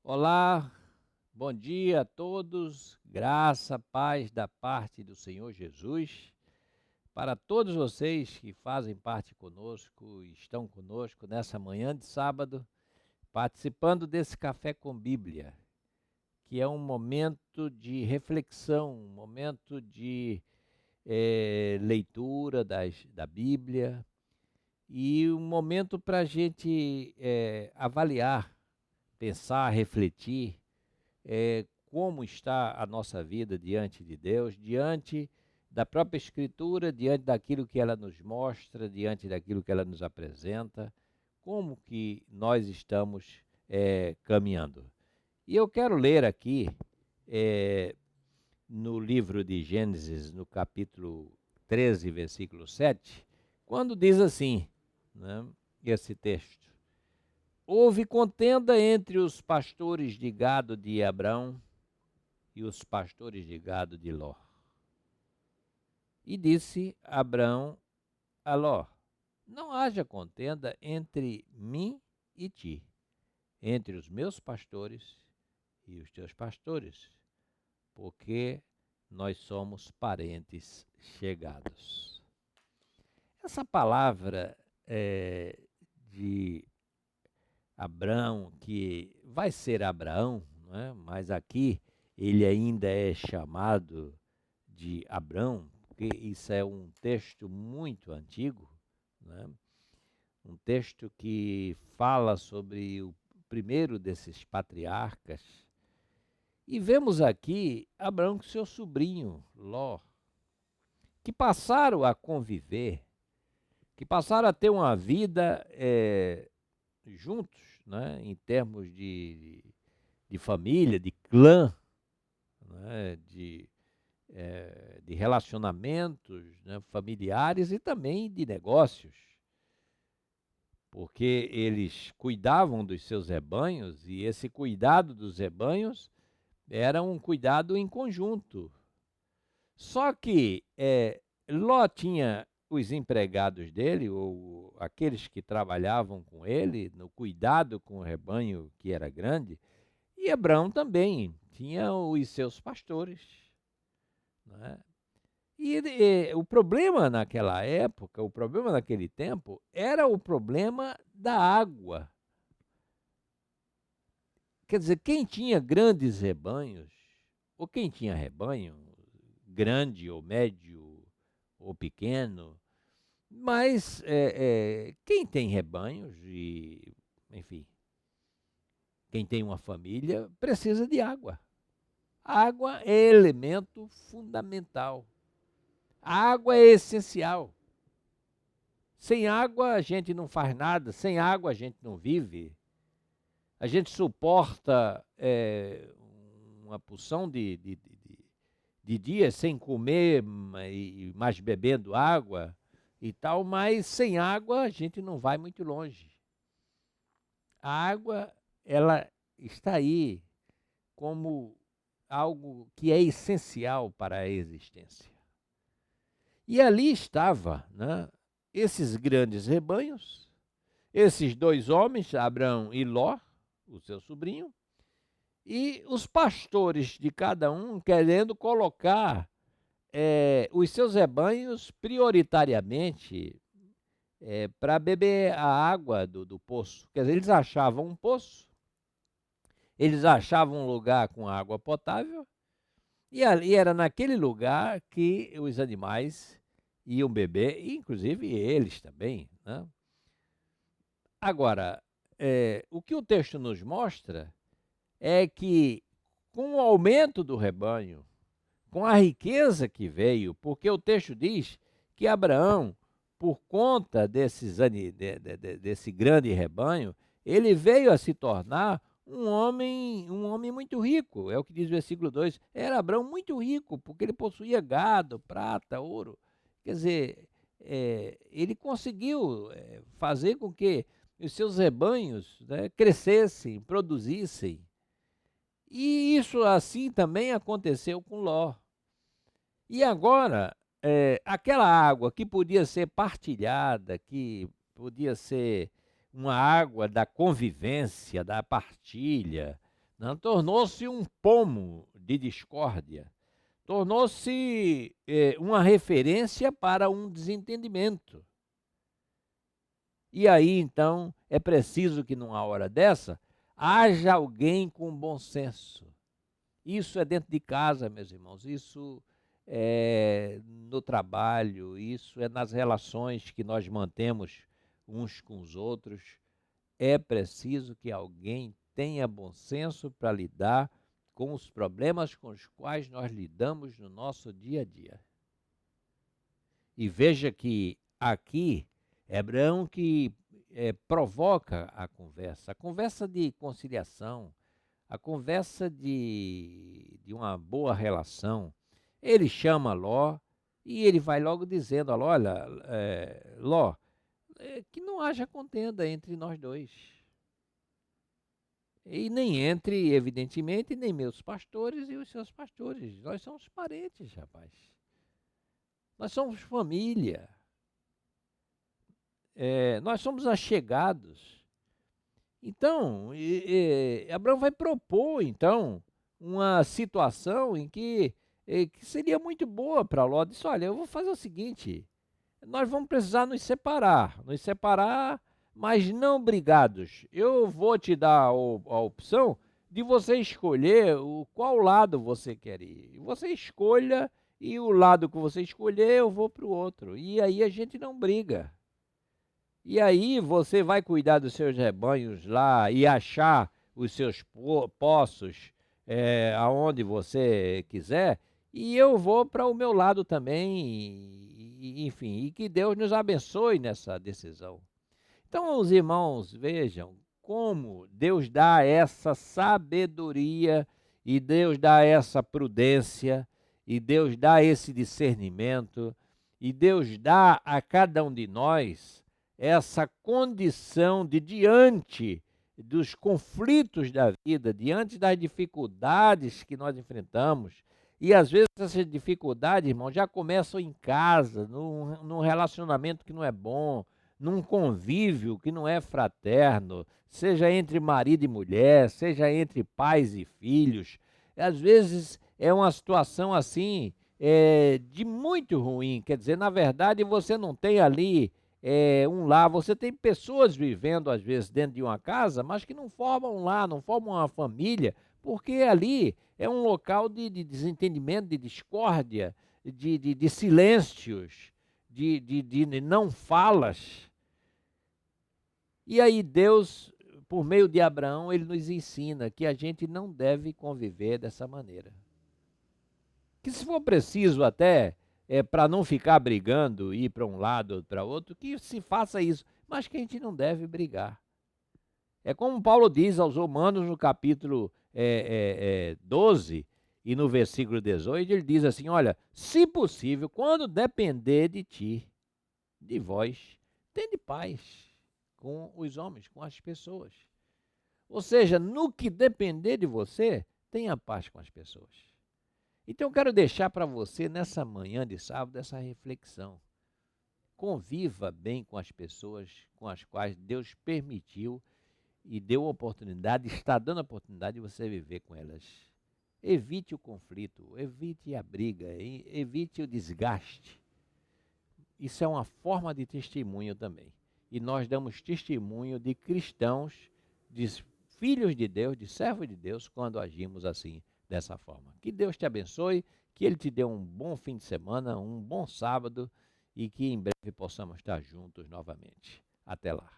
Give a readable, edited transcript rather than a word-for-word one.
Olá, bom dia a todos, graça, paz da parte do Senhor Jesus, para todos vocês que fazem parte conosco e estão conosco nessa manhã de sábado, participando desse Café com Bíblia, que é um momento de reflexão, um momento de leitura da Bíblia e um momento para a gente avaliar, pensar, refletir como está a nossa vida diante de Deus, diante da própria Escritura, diante daquilo que ela nos mostra, diante daquilo que ela nos apresenta, como que nós estamos caminhando. E eu quero ler aqui eh, no livro de Gênesis, no capítulo 13, versículo 7, quando diz assim, né, esse texto: Houve contenda entre os pastores de gado de Abrão e os pastores de gado de Ló. E disse Abrão a Ló: Não haja contenda entre mim e ti, entre os meus pastores e os teus pastores, porque nós somos parentes chegados. Essa palavra de Abrão, que vai ser Abraão, não é? Mas aqui ele ainda é chamado de Abrão, porque isso é um texto muito antigo, né? Um texto que fala sobre o primeiro desses patriarcas. E vemos aqui Abraão com seu sobrinho Ló, que passaram a conviver, que passaram a ter uma vida juntos, né? Em termos de família, de clã, né? De relacionamentos, né, familiares e também de negócios, porque eles cuidavam dos seus rebanhos e esse cuidado dos rebanhos era um cuidado em conjunto. Só que Ló tinha os empregados dele, ou aqueles que trabalhavam com ele, no cuidado com o rebanho que era grande, e Abrão também tinha os seus pastores, né? E o problema naquela época, o problema naquele tempo, era o problema da água. Quer dizer, quem tinha grandes rebanhos, ou quem tinha rebanho, grande ou médio ou pequeno, mas quem tem rebanhos e, enfim, quem tem uma família, precisa de água. A água é elemento fundamental. A água é essencial. Sem água a gente não faz nada, sem água a gente não vive. A gente suporta uma porção de dias sem comer, mas bebendo água e tal, mas sem água a gente não vai muito longe. A água, ela está aí como algo que é essencial para a existência. E ali estava, né, esses grandes rebanhos, esses dois homens, Abrão e Ló, o seu sobrinho, e os pastores de cada um querendo colocar os seus rebanhos prioritariamente para beber a água do poço. Quer dizer, eles achavam um poço, eles achavam um lugar com água potável, e ali era naquele lugar que os animais iam beber, e inclusive eles também, né? Agora, o que o texto nos mostra é que, com o aumento do rebanho, com a riqueza que veio, porque o texto diz que Abraão, por conta desse grande rebanho, ele veio a se tornar um homem muito rico. É o que diz o versículo 2. Era Abraão muito rico, porque ele possuía gado, prata, ouro. Quer dizer, ele conseguiu fazer com que os seus rebanhos, né, crescessem, produzissem. E isso assim também aconteceu com Ló. E agora, aquela água que podia ser partilhada, que podia ser uma água da convivência, da partilha, Não, tornou-se um pomo de discórdia, tornou-se uma referência para um desentendimento. E aí, então, é preciso que numa hora dessa, haja alguém com bom senso. Isso é dentro de casa, meus irmãos, isso é no trabalho, isso é nas relações que nós mantemos uns com os outros. É preciso que alguém tenha bom senso para lidar com os problemas com os quais nós lidamos no nosso dia a dia. E veja que aqui é Abraão que provoca a conversa de conciliação, a conversa de uma boa relação. Ele chama Ló e ele vai logo dizendo a Ló, olha, Ló, que não haja contenda entre nós dois. E nem entre, evidentemente, nem meus pastores e os seus pastores. Nós somos parentes, rapaz. Nós somos família. Nós somos achegados. Então, Abraão vai propor, então, uma situação em que seria muito boa para Ló. Disse, olha, eu vou fazer o seguinte, nós vamos precisar nos separar, mas não brigados. Eu vou te dar a opção de você escolher qual lado você quer ir. Você escolha e o lado que você escolher eu vou para o outro. E aí a gente não briga. E aí você vai cuidar dos seus rebanhos lá e achar os seus poços aonde você quiser, e eu vou para o meu lado também, enfim, e que Deus nos abençoe nessa decisão. Então, os irmãos, vejam como Deus dá essa sabedoria, e Deus dá essa prudência, e Deus dá esse discernimento, e Deus dá a cada um de nós essa condição de, diante dos conflitos da vida, diante das dificuldades que nós enfrentamos, e às vezes essas dificuldades, irmão, já começam em casa, num relacionamento que não é bom, num convívio que não é fraterno, seja entre marido e mulher, seja entre pais e filhos. Às vezes é uma situação assim, de muito ruim, quer dizer, na verdade você não tem ali um lar, você tem pessoas vivendo às vezes dentro de uma casa, mas que não formam um lar, não formam uma família, porque ali é um local de desentendimento, de discórdia, de silêncios, de não falas. E aí Deus, por meio de Abraão, ele nos ensina que a gente não deve conviver dessa maneira. Que se for preciso até, para não ficar brigando, ir para um lado ou para outro, que se faça isso, mas que a gente não deve brigar. É como Paulo diz aos Romanos no capítulo 12 e no versículo 18, ele diz assim, olha, se possível, quando depender de ti, de vós, tende paz com os homens, com as pessoas. Ou seja, no que depender de você, tenha paz com as pessoas. Então eu quero deixar para você nessa manhã de sábado essa reflexão. Conviva bem com as pessoas com as quais Deus permitiu e deu a oportunidade, está dando a oportunidade de você viver com elas. Evite o conflito, evite a briga, evite o desgaste. Isso é uma forma de testemunho também. E nós damos testemunho de cristãos, de filhos de Deus, de servos de Deus, quando agimos assim, dessa forma. Que Deus te abençoe, que Ele te dê um bom fim de semana, um bom sábado, e que em breve possamos estar juntos novamente. Até lá.